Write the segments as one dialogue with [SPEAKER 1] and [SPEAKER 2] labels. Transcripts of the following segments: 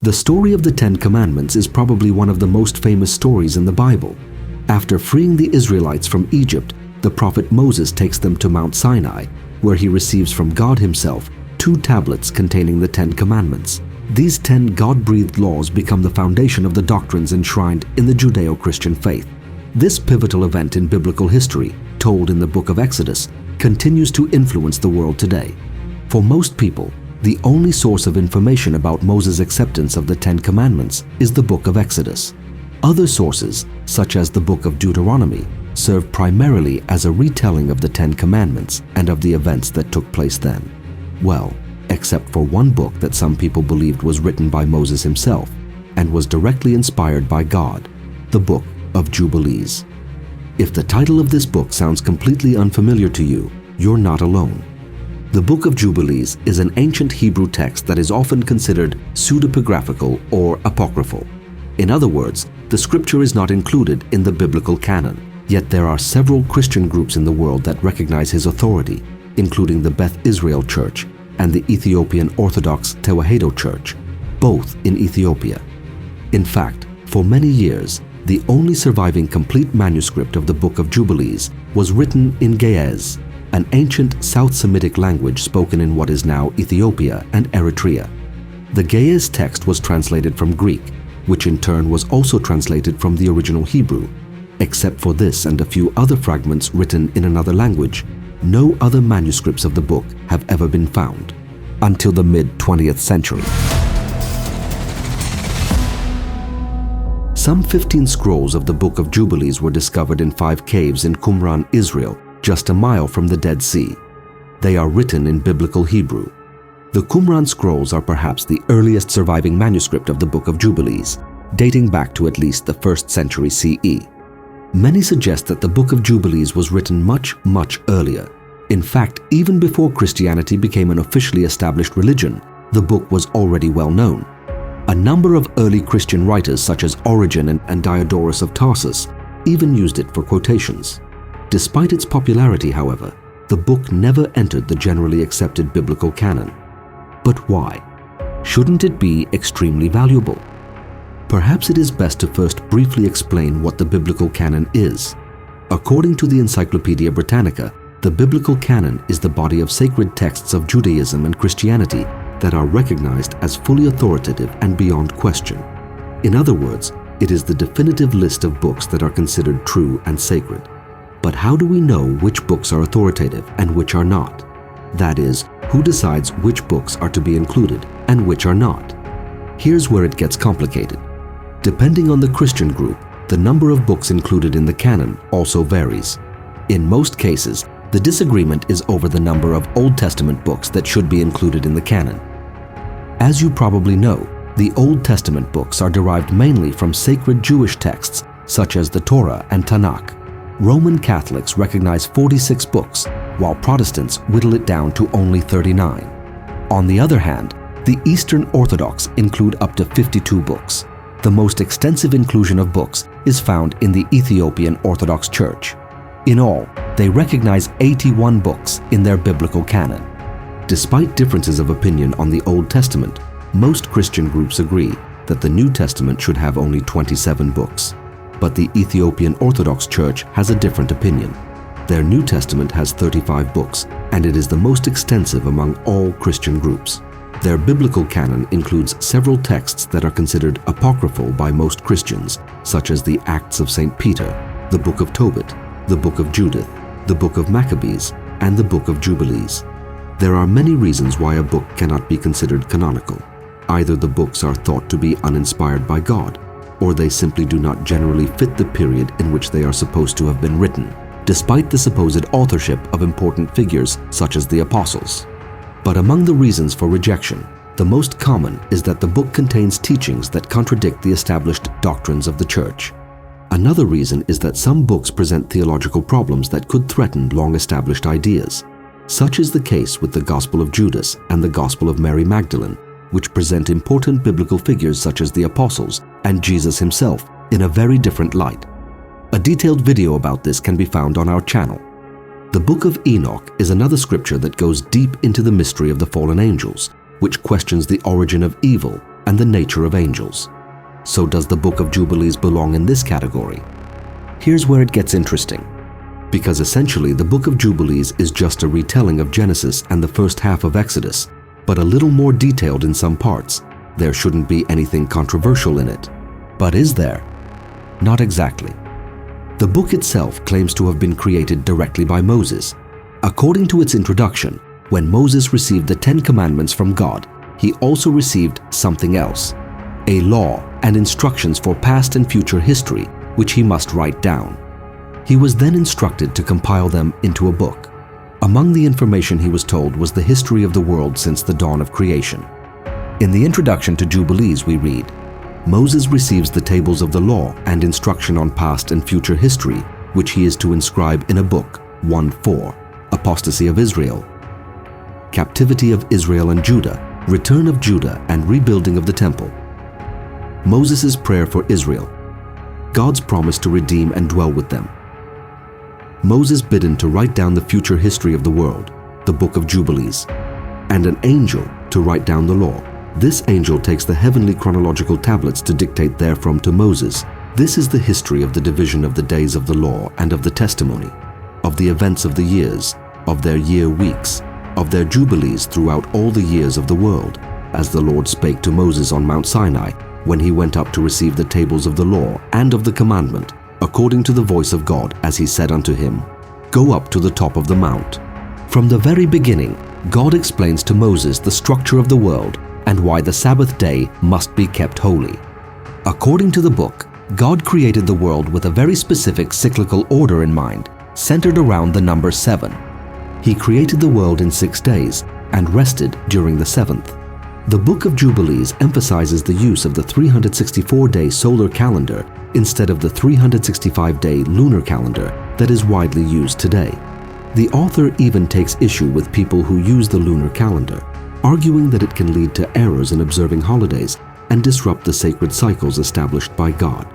[SPEAKER 1] The story of the Ten Commandments is probably one of the most famous stories in the Bible. After freeing the Israelites from Egypt, the prophet Moses takes them to Mount Sinai, where he receives from God himself 2 tablets containing the 10 commandments. These 10 God-breathed laws become the foundation of the doctrines enshrined in the Judeo-Christian faith. This pivotal event in biblical history, told in the Book of Exodus, continues to influence the world today. For most people, the only source of information about Moses' acceptance of the 10 commandments is the Book of Exodus. Other sources, such as the Book of Deuteronomy, serve primarily as a retelling of the 10 commandments and of the events that took place then. Well, except for one book that some people believed was written by Moses himself and was directly inspired by God, the Book of Jubilees. If the title of this book sounds completely unfamiliar to you, you're not alone. The Book of Jubilees is an ancient Hebrew text that is often considered pseudepigraphical or apocryphal. In other words, the scripture is not included in the biblical canon, yet there are several Christian groups in the world that recognize his authority, including the Beth Israel Church and the Ethiopian Orthodox Church, both in Ethiopia. In fact, for many years, the only surviving complete manuscript of the Book of Jubilees was written in Ge'ez, an ancient South Semitic language spoken in what is now Ethiopia and Eritrea. The Ge'ez text was translated from Greek, which in turn was also translated from the original Hebrew. Except for this and a few other fragments written in another language, no other manuscripts of the book have ever been found, until the mid-20th century. Some 15 scrolls of the Book of Jubilees were discovered in 5 caves in Qumran, Israel, just a mile from the Dead Sea. They are written in biblical Hebrew. The Qumran scrolls are perhaps the earliest surviving manuscript of the Book of Jubilees, dating back to at least the 1st century CE. Many suggest that the Book of Jubilees was written much earlier. In fact, even before Christianity became an officially established religion, the book was already well known. A number of early Christian writers such as Origen and Diodorus of Tarsus even used it for quotations. Despite its popularity, however, the book never entered the generally accepted biblical canon. But why? Shouldn't it be extremely valuable? Perhaps it is best to first briefly explain what the biblical canon is. According to the Encyclopedia Britannica, the biblical canon is the body of sacred texts of Judaism and Christianity that are recognized as fully authoritative and beyond question. In other words, it is the definitive list of books that are considered true and sacred. But how do we know which books are authoritative and which are not? That is, who decides which books are to be included and which are not? Here's where it gets complicated. Depending on the Christian group, the number of books included in the canon also varies. In most cases, the disagreement is over the number of Old Testament books that should be included in the canon. As you probably know, the Old Testament books are derived mainly from sacred Jewish texts such as the Torah and Tanakh. Roman Catholics recognize 46 books, while Protestants whittle it down to only 39. On the other hand, the Eastern Orthodox include up to 52 books. The most extensive inclusion of books is found in the Ethiopian Orthodox Church. In all, they recognize 81 books in their biblical canon. Despite differences of opinion on the Old Testament, most Christian groups agree that the New Testament should have only 27 books. But the Ethiopian Orthodox Church has a different opinion. Their New Testament has 35 books, and it is the most extensive among all Christian groups. Their biblical canon includes several texts that are considered apocryphal by most Christians, such as the Acts of St. Peter, the Book of Tobit, the Book of Judith, the Book of Maccabees, and the Book of Jubilees. There are many reasons why a book cannot be considered canonical. Either the books are thought to be uninspired by God, or they simply do not generally fit the period in which they are supposed to have been written, despite the supposed authorship of important figures such as the apostles. But among the reasons for rejection, the most common is that the book contains teachings that contradict the established doctrines of the Church. Another reason is that some books present theological problems that could threaten long-established ideas. Such is the case with the Gospel of Judas and the Gospel of Mary Magdalene, which present important biblical figures such as the apostles and Jesus himself in a very different light. A detailed video about this can be found on our channel. The Book of Enoch is another scripture that goes deep into the mystery of the fallen angels, which questions the origin of evil and the nature of angels. So does the Book of Jubilees belong in this category? Here's where it gets interesting. Because essentially the Book of Jubilees is just a retelling of Genesis and the first half of Exodus, but a little more detailed in some parts. There shouldn't be anything controversial in it. But is there? Not exactly. The book itself claims to have been created directly by Moses. According to its introduction, when Moses received the 10 Commandments from God, he also received something else, a law and instructions for past and future history, which he must write down. He was then instructed to compile them into a book. Among the information he was told was the history of the world since the dawn of creation. In the introduction to Jubilees we read, Moses receives the tables of the law and instruction on past and future history, which he is to inscribe in a book, 1:4, Apostasy of Israel, Captivity of Israel and Judah, Return of Judah and Rebuilding of the Temple, Moses' prayer for Israel, God's promise to redeem and dwell with them, Moses bidden to write down the future history of the world, the Book of Jubilees, and an angel to write down the law. This angel takes the heavenly chronological tablets to dictate therefrom to Moses. This is the history of the division of the days of the law and of the testimony, of the events of the years, of their year weeks, of their jubilees throughout all the years of the world, as the Lord spake to Moses on Mount Sinai, when he went up to receive the tables of the law and of the commandment, according to the voice of God, as he said unto him, Go up to the top of the mount. From the very beginning, God explains to Moses the structure of the world and why the Sabbath day must be kept holy. According to the book, God created the world with a very specific cyclical order in mind, centered around the number 7. He created the world in 6 days and rested during the 7th. The Book of Jubilees emphasizes the use of the 364-day solar calendar instead of the 365-day lunar calendar that is widely used today. The author even takes issue with people who use the lunar calendar, arguing that it can lead to errors in observing holidays and disrupt the sacred cycles established by God.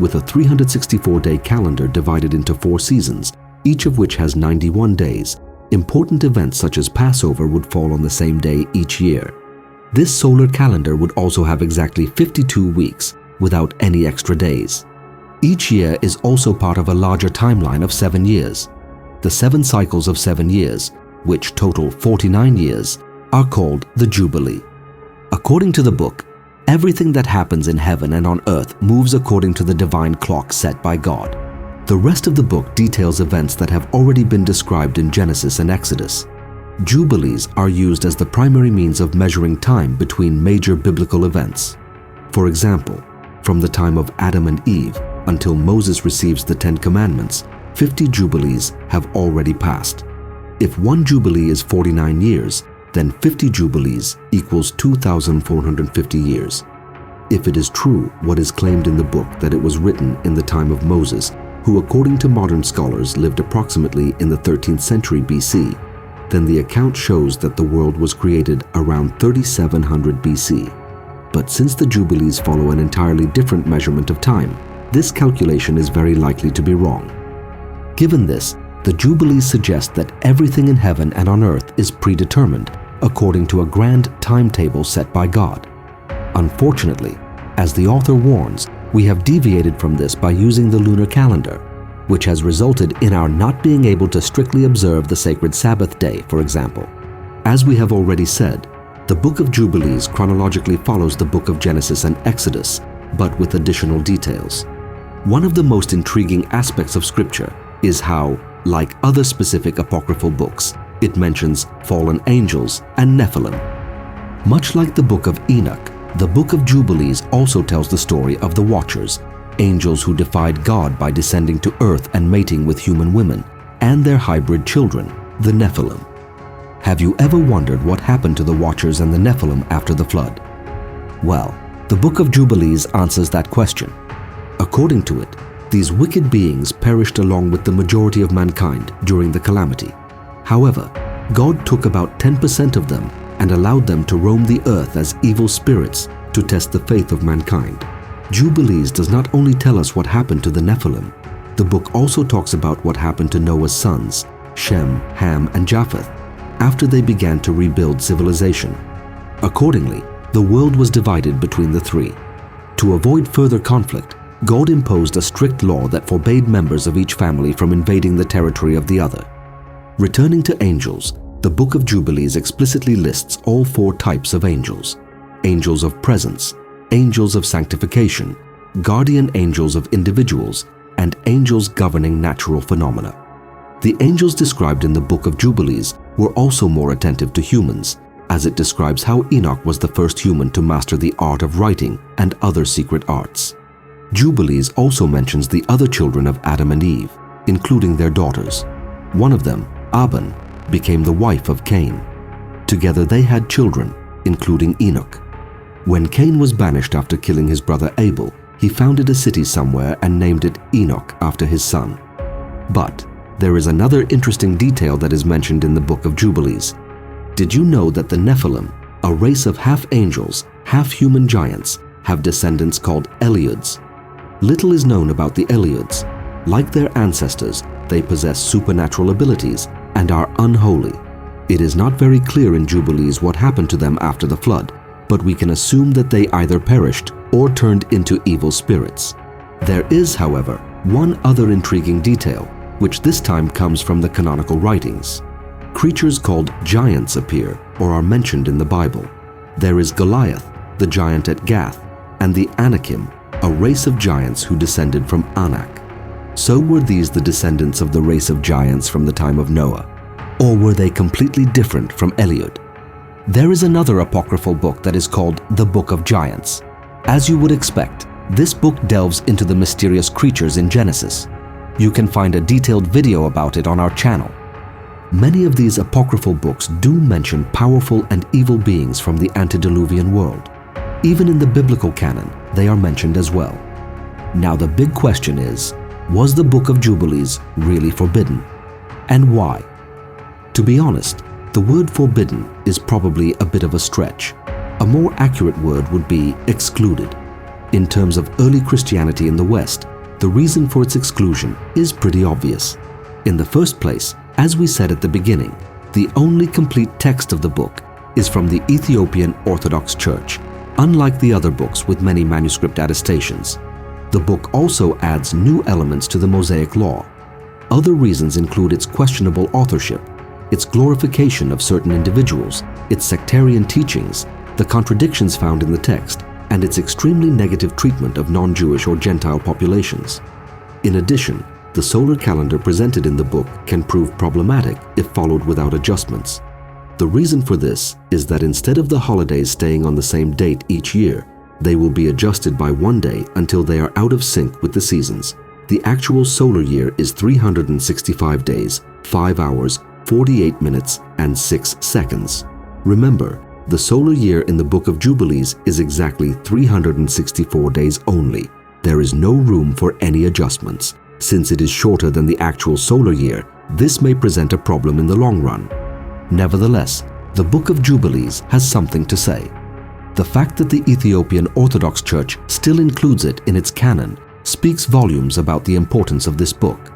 [SPEAKER 1] With a 364-day calendar divided into 4 seasons, each of which has 91 days, important events such as Passover would fall on the same day each year. This solar calendar would also have exactly 52 weeks without any extra days. Each year is also part of a larger timeline of 7 years. The 7 cycles of 7 years, which total 49 years, are called the Jubilee. According to the book, everything that happens in heaven and on earth moves according to the divine clock set by God. The rest of the book details events that have already been described in Genesis and Exodus. Jubilees are used as the primary means of measuring time between major biblical events. For example, from the time of Adam and Eve until Moses receives the 10 Commandments, 50 Jubilees have already passed. If one Jubilee is 49 years, then 50 Jubilees equals 2,450 years. If it is true what is claimed in the book that it was written in the time of Moses, who according to modern scholars lived approximately in the 13th century BC, then the account shows that the world was created around 3700 BC. But since the Jubilees follow an entirely different measurement of time, this calculation is very likely to be wrong. Given this, the Jubilees suggest that everything in heaven and on earth is predetermined according to a grand timetable set by God. Unfortunately, as the author warns, we have deviated from this by using the lunar calendar, which has resulted in our not being able to strictly observe the sacred Sabbath day, for example. As we have already said, the Book of Jubilees chronologically follows the Book of Genesis and Exodus, but with additional details. One of the most intriguing aspects of Scripture is how, like other specific apocryphal books, it mentions fallen angels and Nephilim. Much like the Book of Enoch, the Book of Jubilees also tells the story of the Watchers, angels who defied God by descending to earth and mating with human women, and their hybrid children, the Nephilim. Have you ever wondered what happened to the Watchers and the Nephilim after the flood? Well, the Book of Jubilees answers that question. According to it, these wicked beings perished along with the majority of mankind during the calamity. However, God took about 10% of them and allowed them to roam the earth as evil spirits to test the faith of mankind. Jubilees does not only tell us what happened to the Nephilim, the book also talks about what happened to Noah's sons, Shem, Ham, and Japheth, after they began to rebuild civilization. Accordingly, The world was divided between the three. To avoid further conflict, God imposed a strict law that forbade members of each family from invading the territory of the other. Returning to angels, the Book of Jubilees explicitly lists all four types of angels: angels of presence, angels of sanctification, guardian angels of individuals, and angels governing natural phenomena. The angels described in the Book of Jubilees were also more attentive to humans, as it describes how Enoch was the first human to master the art of writing and other secret arts. Jubilees also mentions the other children of Adam and Eve, including their daughters. One of them, Aben, became the wife of Cain. Together they had children, including Enoch. When Cain was banished after killing his brother Abel, he founded a city somewhere and named it Enoch after his son. But there is another interesting detail that is mentioned in the Book of Jubilees. Did you know that the Nephilim, a race of half angels, half human giants, have descendants called Eliuds? Little is known about the Eliuds. Like their ancestors, they possess supernatural abilities and are unholy. It is not very clear in Jubilees what happened to them after the flood, but we can assume that they either perished or turned into evil spirits. There is, however, one other intriguing detail, which this time comes from the canonical writings. Creatures called giants appear or are mentioned in the Bible. There is Goliath, the giant at Gath, and the Anakim, a race of giants who descended from Anak. So were these the descendants of the race of giants from the time of Noah? Or were they completely different from Eliud? There is another apocryphal book that is called the Book of Giants. As you would expect, this book delves into the mysterious creatures in Genesis. You can find a detailed video about it on our channel. Many of these apocryphal books do mention powerful and evil beings from the antediluvian world. Even in the biblical canon, they are mentioned as well. Now the big question is, was the Book of Jubilees really forbidden? And why? To be honest, the word forbidden is probably a bit of a stretch. A more accurate word would be excluded. In terms of early Christianity in the West, the reason for its exclusion is pretty obvious. In the first place, as we said at the beginning, the only complete text of the book is from the Ethiopian Orthodox Church, unlike the other books with many manuscript attestations. The book also adds new elements to the Mosaic Law. Other reasons include its questionable authorship, its glorification of certain individuals, its sectarian teachings, the contradictions found in the text, and its extremely negative treatment of non-Jewish or Gentile populations. In addition, the solar calendar presented in the book can prove problematic if followed without adjustments. The reason for this is that instead of the holidays staying on the same date each year, they will be adjusted by one day until they are out of sync with the seasons. The actual solar year is 365 days, 5 hours, 48 minutes, and 6 seconds. Remember, the solar year in the Book of Jubilees is exactly 364 days only. There is no room for any adjustments. Since it is shorter than the actual solar year, this may present a problem in the long run. Nevertheless, the Book of Jubilees has something to say. The fact that the Ethiopian Orthodox Church still includes it in its canon speaks volumes about the importance of this book.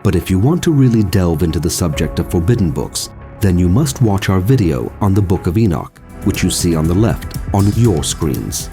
[SPEAKER 1] But if you want to really delve into the subject of forbidden books, then you must watch our video on the Book of Enoch, which you see on the left on your screens.